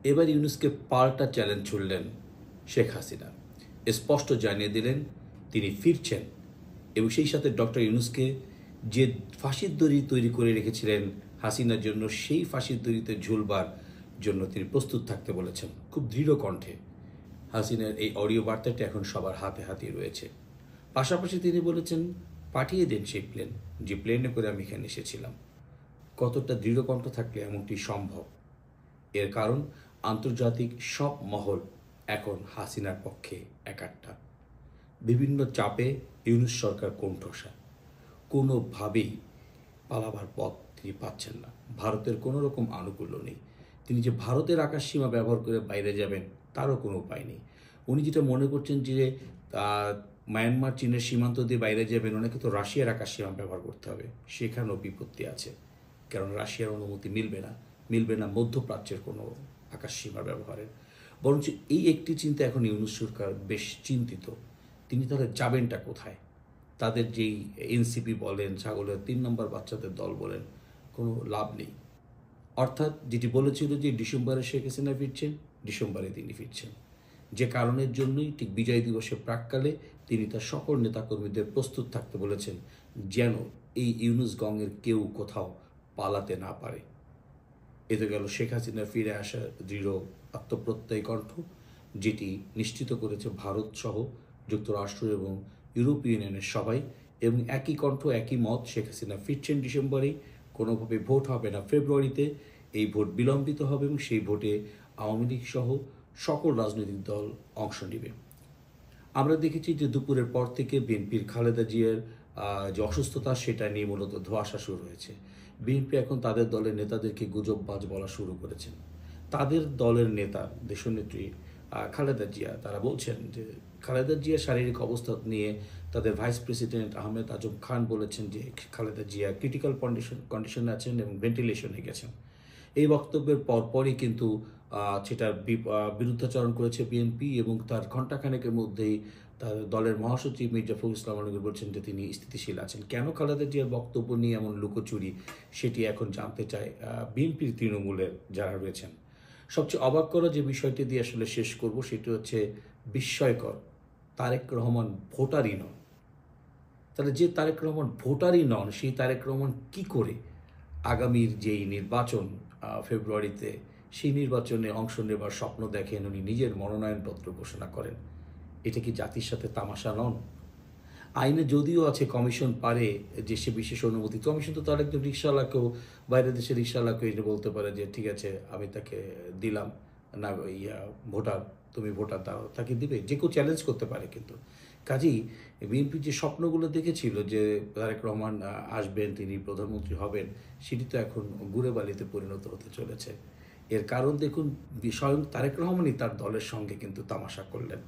এবার ইউনূসকে পাল্টা চ্যালেঞ্জ ছুড়লেন শেখ হাসিনা। স্পষ্ট জানিয়ে দিলেন তিনি ফিরছেন এবং সেই সাথে ডক্টর ইউনূসকে যে ফাঁসির দড়ি তৈরি করে রেখেছিলেন হাসিনার জন্য, সেই ফাঁসির দড়িতে ঝুলবার জন্য তিনি প্রস্তুত থাকতে বলেছেন খুব দৃঢ় কণ্ঠে। হাসিনার এই অডিও বার্তাটি এখন সবার হাতে হাতে রয়েছে। পাশাপাশি তিনি বলেছেন, পাঠিয়ে দেন সেই প্লেন, যে প্লেনে করে আমি এখানে এসেছিলাম। কতটা দৃঢ় কণ্ঠ থাকলে এমনটি সম্ভব? এর কারণ আন্তর্জাতিক সব মহল এখন হাসিনার পক্ষে একাট্টা। বিভিন্ন চাপে ইউনূস সরকার কোণঠাসা, কোনোভাবেই পালাবার পথ তিনি পাচ্ছেন না। ভারতের কোনো রকম আনুকূল্য নেই। তিনি যে ভারতের আকাশসীমা ব্যবহার করে বাইরে যাবেন তারও কোনো উপায় নেই। উনি যেটা মনে করছেন যে মায়ানমার চীনের সীমান্ত দিয়ে বাইরে যাবেন, ওনাকে তো রাশিয়ার আকাশসীমা ব্যবহার করতে হবে। সেখানেও বিপত্তি আছে, কারণ রাশিয়ার অনুমতি মিলবে না মধ্যপ্রাচ্যের কোনো আকাশসীমা ব্যবহারের। বরঞ্চ এই একটি চিন্তা এখন ইউনূস সরকার বেশ চিন্তিত। তিনি তাহলে যাবেনটা কোথায়? তাদের যেই এনসিপি বলেন, ছাগলের 3 নম্বর বাচ্চাদের দল বলেন, কোনো লাভ নেই। অর্থাৎ যেটি বলেছিল যে ডিসেম্বরে শেখ হাসিনা ফিরছেন, ডিসেম্বরে তিনি ফিরছেন। যে কারণের জন্যই ঠিক বিজয় দিবসের প্রাক্কালে তিনি তার সকল নেতাকর্মীদের প্রস্তুত থাকতে বলেছেন, যেন এই ইউনূস গংয়ের কেউ কোথাও পালাতে না পারে। এতে গেল শেখ হাসিনার ফিরে আসা দৃঢ় আত্মপ্রত্যয়ী কণ্ঠ, যেটি নিশ্চিত করেছে ভারত সহ যুক্তরাষ্ট্র এবং ইউরোপীয় ইউনিয়নের সবাই। এবং একই কণ্ঠ, একই মত, শেখ হাসিনা ফিরছেন ডিসেম্বরেই, কোনোভাবে ভোট হবে না ফেব্রুয়ারিতে, এই ভোট বিলম্বিত হবে এবং সেই ভোটে আওয়ামী লীগ সহ সকল রাজনৈতিক দল অংশ নেবে। আমরা দেখেছি যে দুপুরের পর থেকে বিএনপির খালেদা জিয়ার যে অসুস্থতা, সেটা নিয়ে মূলত ধোঁয়াশা শুরু হয়েছে। বিএনপি এখন তাদের দলের নেতাদেরকে গুজববাজ বলা শুরু করেছেন। তাদের দলের নেতা দেশনেত্রী খালেদা জিয়া, তারা বলছেন যে খালেদা জিয়ার শারীরিক অবস্থা নিয়ে তাদের ভাইস প্রেসিডেন্ট আহমেদ আজম খান বলেছেন যে খালেদা জিয়া ক্রিটিক্যাল কন্ডিশনে আছেন এবং ভেন্টিলেশনে গেছেন। এই বক্তব্যের পরপরই কিন্তু সেটার বিরুদ্ধাচরণ করেছে বিএনপি এবং তার ঘণ্টাখানেকের মধ্যেই তার দলের মহাসচিব মির্জা ফখরুল ইসলাম আলমগীর বলছেন যে তিনি স্থিতিশীল আছেন। কেন খালেদা জিয়ার বক্তব্য নিয়ে এমন লুকোচুরি, সেটি এখন জানতে চায় বিএনপির তৃণমূলের যারা রয়েছেন। সবচেয়ে অবাক করা যে বিষয়টি দিয়ে আসলে শেষ করব, সেটি হচ্ছে বিস্ময়কর, তারেক রহমান ভোটারই নন। তাহলে যে তারেক রহমান ভোটারই নন, সেই তারেক রহমান কি করে আগামীর যেই নির্বাচন ফেব্রুয়ারিতে, সেই নির্বাচনে অংশ নেবার স্বপ্ন দেখেন, উনি নিজের মনোনয়নপত্র ঘোষণা করেন? এটা কি জাতির সাথে তামাশা নন? আইনে যদিও আছে কমিশন পারে যে সে বিশেষ অনুমতি, কমিশন তো তার একজন রিক্সাওয়ালাকেও, বাইরের দেশের রিক্সাওয়ালাকেও এটা বলতে পারে যে ঠিক আছে আমি তাকে দিলাম না, ভোটার, তুমি ভোটার দাও, তাকে দিবে, যে কেউ চ্যালেঞ্জ করতে পারে। কিন্তু কাজেই বিএনপি যে স্বপ্নগুলো দেখেছিল যে তারেক রহমান আসবেন, তিনি প্রধানমন্ত্রী হবেন, সেটি তো এখন গুড়ে বালিতে পরিণত হতে চলেছে। এর কারণ দেখুন, স্বয়ং তারেক রহমানই তার দলের সঙ্গে কিন্তু তামাশা করলেন।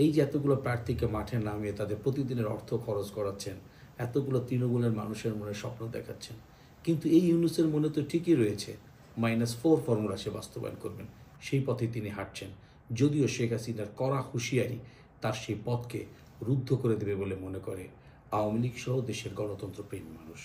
এই যে এতগুলো প্রার্থীকে মাঠে নামিয়ে তাদের প্রতিদিনের অর্থ খরচ করাচ্ছেন, এতগুলো তৃণমূলের মানুষের মনে স্বপ্ন দেখাচ্ছেন, কিন্তু এই ইউনূসের মনে তো ঠিকই রয়েছে -4 ফর্মুলা সে বাস্তবায়ন করবেন। সেই পথে তিনি হাঁটছেন, যদিও শেখ হাসিনার কড়া হুঁশিয়ারি তার সেই পথকে রুদ্ধ করে দেবে বলে মনে করে আওয়ামী লীগ সহ দেশের গণতন্ত্রপ্রেমী মানুষ।